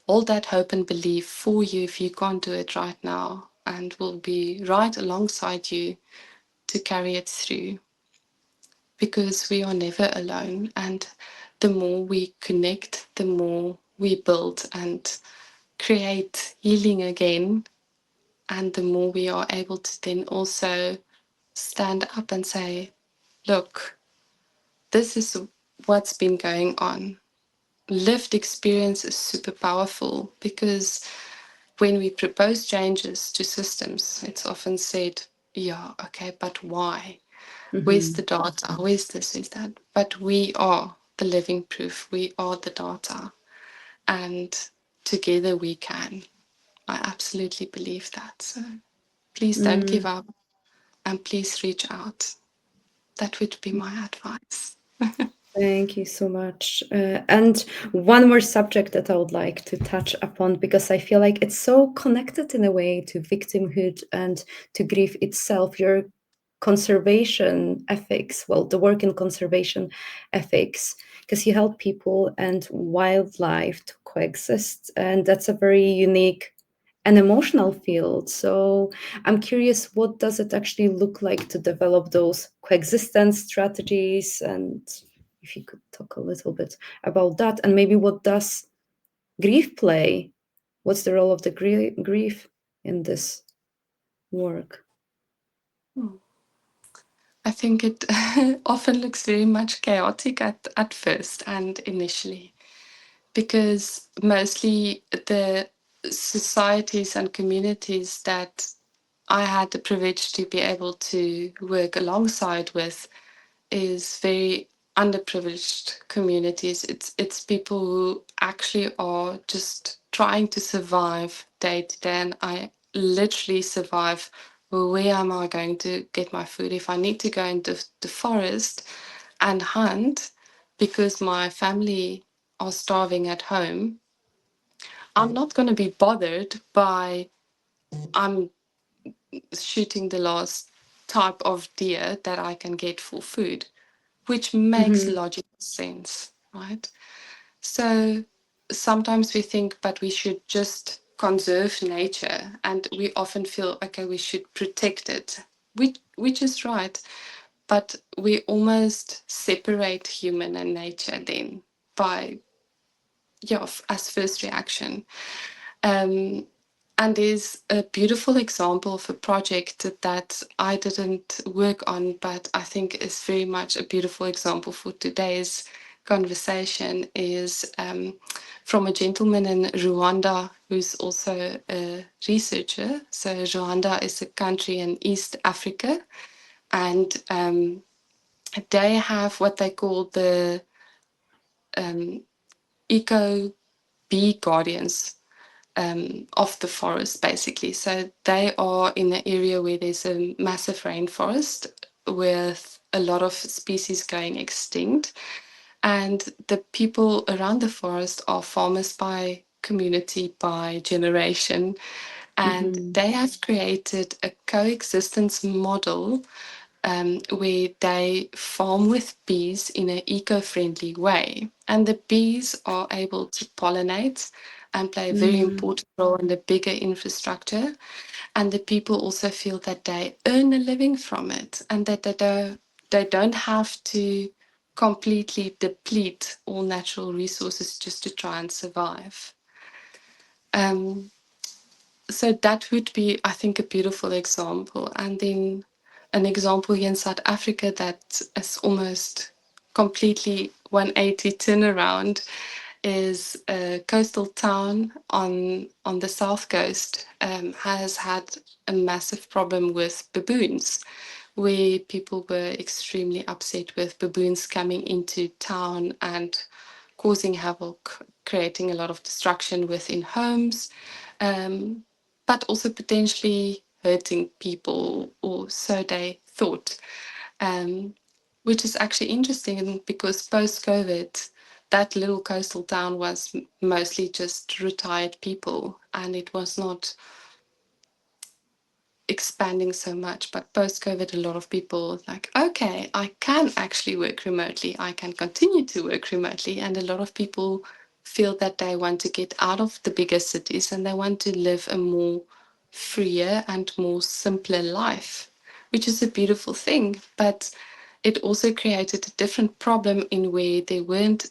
hold that hope and belief for you if you can't do it right now, and will be right alongside you to carry it through, because we are never alone. And the more we connect, the more we build and create healing again. And the more we are able to then also stand up and say, look, this is what's been going on. Lived experience is super powerful, because when we propose changes to systems, it's often said, yeah, okay, but why? Where's Mm-hmm. the data? Where's this? Where's that? But we are the living proof. We are the data. And together we can. I absolutely believe that. So please don't give Mm. up, and please reach out. That would be my advice. Thank you so much. And one more subject that I would like to touch upon, because I feel like it's so connected in a way to victimhood and to grief itself. Your conservation ethics, well, the work in conservation ethics, because you help people and wildlife to coexist. And that's a very unique and emotional field. So I'm curious, what does it actually look like to develop those coexistence strategies? And if you could talk a little bit about that, and maybe what does grief play? What's the role of the grief in this work? I think it often looks very much chaotic at first and initially, because mostly the societies and communities that I had the privilege to be able to work alongside with is very underprivileged communities. It's people who actually are just trying to survive day to day, and I literally survive. Well, where am I going to get my food? If I need to go into the forest and hunt because my family are starving at home, I'm not going to be bothered by I'm shooting the last type of deer that I can get for food, which makes Mm-hmm. logical sense, right? So sometimes we think, but we should just conserve nature, and we often feel, okay, we should protect it, which is right, but we almost separate human and nature then by, yeah, as first reaction. Um, and there's a beautiful example of a project that I didn't work on, but I think is very much a beautiful example for today's conversation, is from a gentleman in Rwanda who's also a researcher. So Rwanda is a country in East Africa, and they have what they call the um, eco bee guardians of the forest, basically. So they are in an area where there's a massive rainforest with a lot of species going extinct. And the people around the forest are farmers by community, by generation. And Mm-hmm. they have created a coexistence model where they farm with bees in an eco-friendly way. And the bees are able to pollinate and play a very Mm-hmm. important role in the bigger infrastructure. And the people also feel that they earn a living from it and that they don't have to completely deplete all natural resources just to try and survive. Um, so that would be, I think, a beautiful example. And then an example here in South Africa that is almost completely 180 turnaround is a coastal town on the south coast has had a massive problem with baboons, where people were extremely upset with baboons coming into town and causing havoc, creating a lot of destruction within homes, um, but also potentially hurting people, or so they thought. Um, which is actually interesting because post COVID, that little coastal town was mostly just retired people and it was not expanding so much. But post COVID, a lot of people like, okay, I can actually work remotely. I can continue to work remotely. And a lot of people feel that they want to get out of the bigger cities and they want to live a more freer and more simpler life, which is a beautiful thing. But it also created a different problem in where there weren't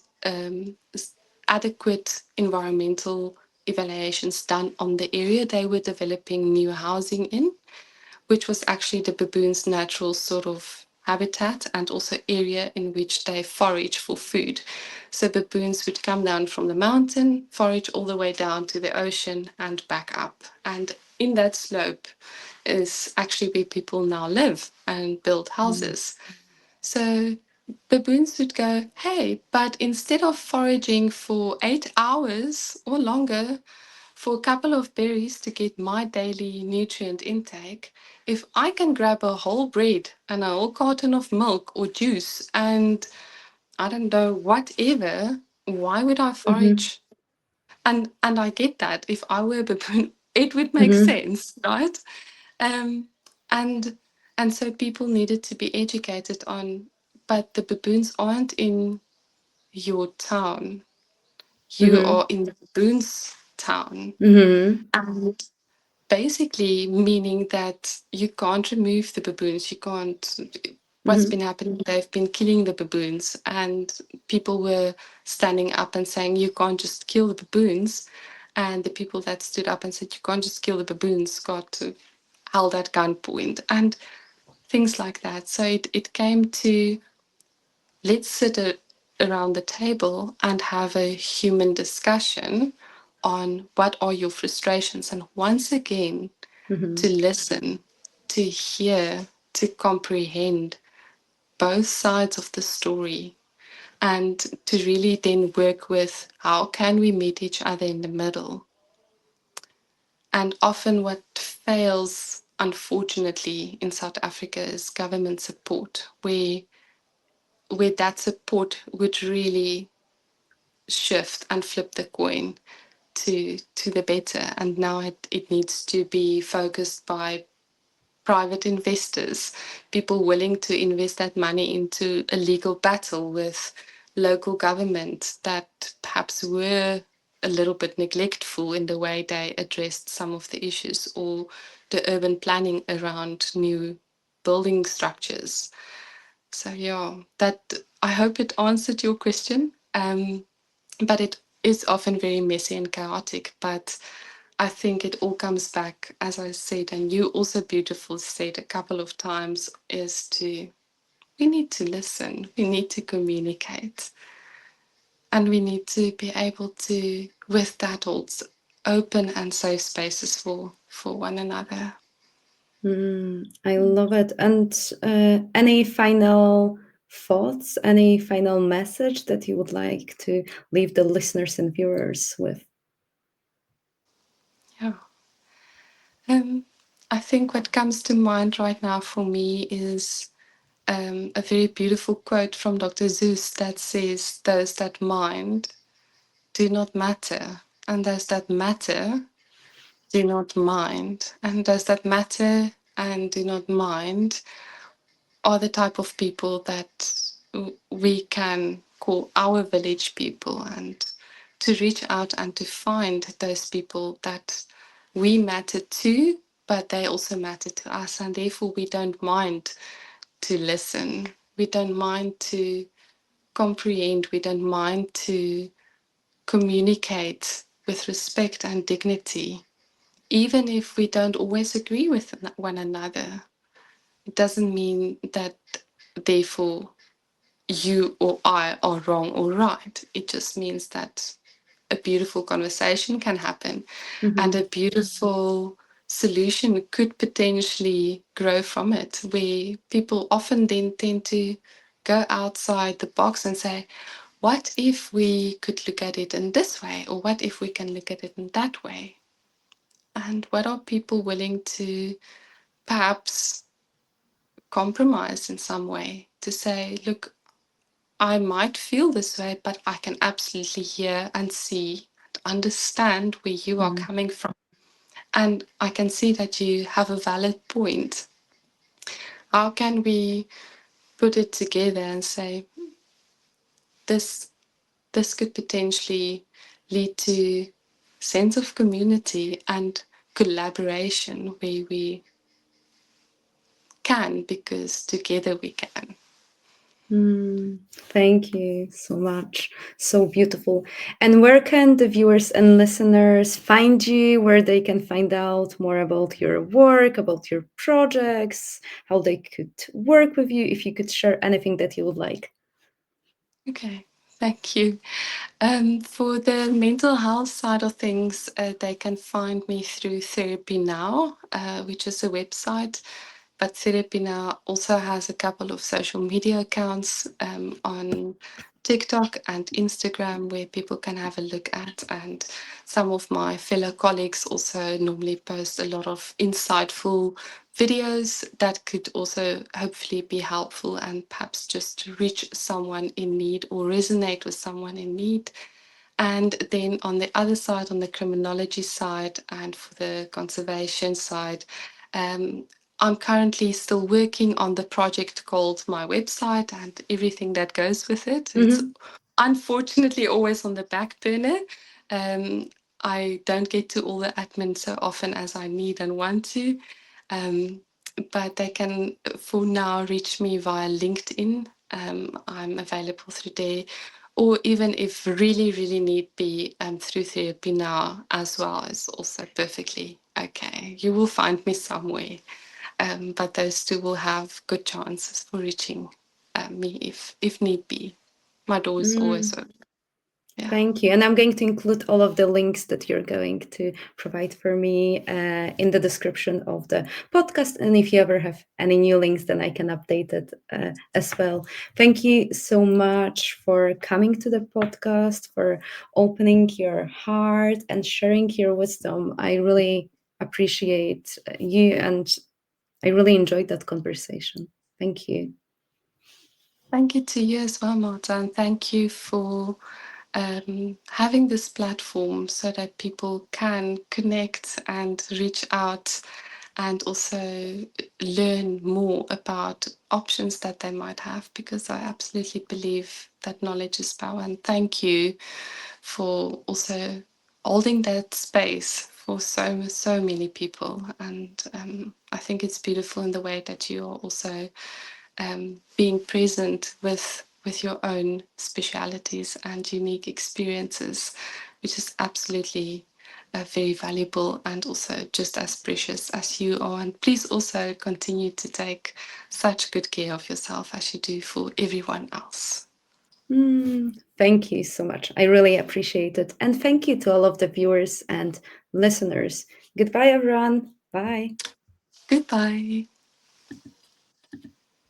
adequate environmental evaluations done on the area they were developing new housing in, which was actually the baboon's natural sort of habitat and also area in which they forage for food. So baboons would come down from the mountain, forage all the way down to the ocean and back up. And in that slope is actually where people now live and build houses. So baboons would go, hey, but instead of foraging for 8 hours or longer for a couple of berries to get my daily nutrient intake, if I can grab a whole bread and a whole carton of milk or juice and I don't know, whatever, why would I Mm-hmm. forage? And I get that. If I were a baboon, it would make Mm-hmm. sense, right? Um, and and so people needed to be educated on, but the baboons aren't in your town. You Mm-hmm. are in the baboon's town. Mm-hmm. And basically meaning that you can't remove the baboons. You can't. What's Mm-hmm. been happening? They've been killing the baboons, and people were standing up and saying, "You can't just kill the baboons." And the people that stood up and said, "You can't just kill the baboons," got held at gunpoint and things like that. So it came to let's around the table and have a human discussion on what are your frustrations, and once again Mm-hmm. to listen, to hear, to comprehend both sides of the story, and to really then work with how can we meet each other in the middle. And often what fails, unfortunately, in South Africa is government support, where that support would really shift and flip the coin to the better. And now it needs to be focused by private investors, people willing to invest that money into a legal battle with local government that perhaps were a little bit neglectful in the way they addressed some of the issues, or the urban planning around new building structures. So yeah, that I hope it answered your question. But it is often very messy and chaotic. But I think it all comes back, as I said, and you also beautiful said a couple of times, is to we need to listen, we need to communicate, and we need to be able to, with that, hold open and safe spaces for one another. I love it. And any final thoughts, any final message that you would like to leave the listeners and viewers with? Yeah. Um, I think what comes to mind right now for me is a very beautiful quote from Dr. Seuss that says, "Those that mind do not matter, and those that matter do not mind. And does that matter? And do not mind are the type of people that we can call our village people, and to reach out and to find those people that we matter to, but they also matter to us. And therefore, we don't mind to listen. We don't mind to comprehend. We don't mind to communicate with respect and dignity, even if we don't always agree with one another. It doesn't mean that, therefore, you or I are wrong or right. It just means that a beautiful conversation can happen and Mm-hmm. a beautiful solution could potentially grow from it, where people often then tend to go outside the box and say, what if we could look at it in this way? Or what if we can look at it in that way? And what are people willing to perhaps compromise in some way to say, look, I might feel this way, but I can absolutely hear and see, understand where you are Mm-hmm. coming from. And I can see that you have a valid point. How can we put it together and say this could potentially lead to sense of community and collaboration where we can, because together we can. Thank you so much. So beautiful. And where can the viewers and listeners find you, where they can find out more about your work, about your projects, how they could work with you, if you could share anything that you would like? Okay, thank you. For the mental health side of things, they can find me through Therapy Now, which is a website. But Therapy Now also has a couple of social media accounts on TikTok and Instagram where people can have a look at. And some of my fellow colleagues also normally post a lot of insightful videos that could also hopefully be helpful and perhaps just reach someone in need or resonate with someone in need. And then on the other side, on the criminology side and for the conservation side, um, I'm currently still working on the project called my website and everything that goes with it. It's Mm-hmm. unfortunately always on the back burner. Um, I don't get to all the admin so often as I need and want to. Um, but they can, for now, reach me via LinkedIn. I'm available through there, or even if really, really need be, through Therapy Now as well is also perfectly okay. You will find me somewhere, but those two will have good chances for reaching me if need be. My door is always open. Yeah. Thank you. And I'm going to include all of the links that you're going to provide for me in the description of the podcast. And if you ever have any new links, then I can update it as well. Thank you so much for coming to the podcast, for opening your heart and sharing your wisdom. I really appreciate you, and I really enjoyed that conversation. Thank you. Thank you to you as well, Marta, and thank you for having this platform so that people can connect and reach out and also learn more about options that they might have, because I absolutely believe that knowledge is power. And thank you for also holding that space for so many people. And I think it's beautiful in the way that you are also being present with your own specialities and unique experiences, which is absolutely very valuable and also just as precious as you are. And please also continue to take such good care of yourself as you do for everyone else. Thank you so much. I really appreciate it. And thank you to all of the viewers and listeners. Goodbye, everyone. Bye. Goodbye.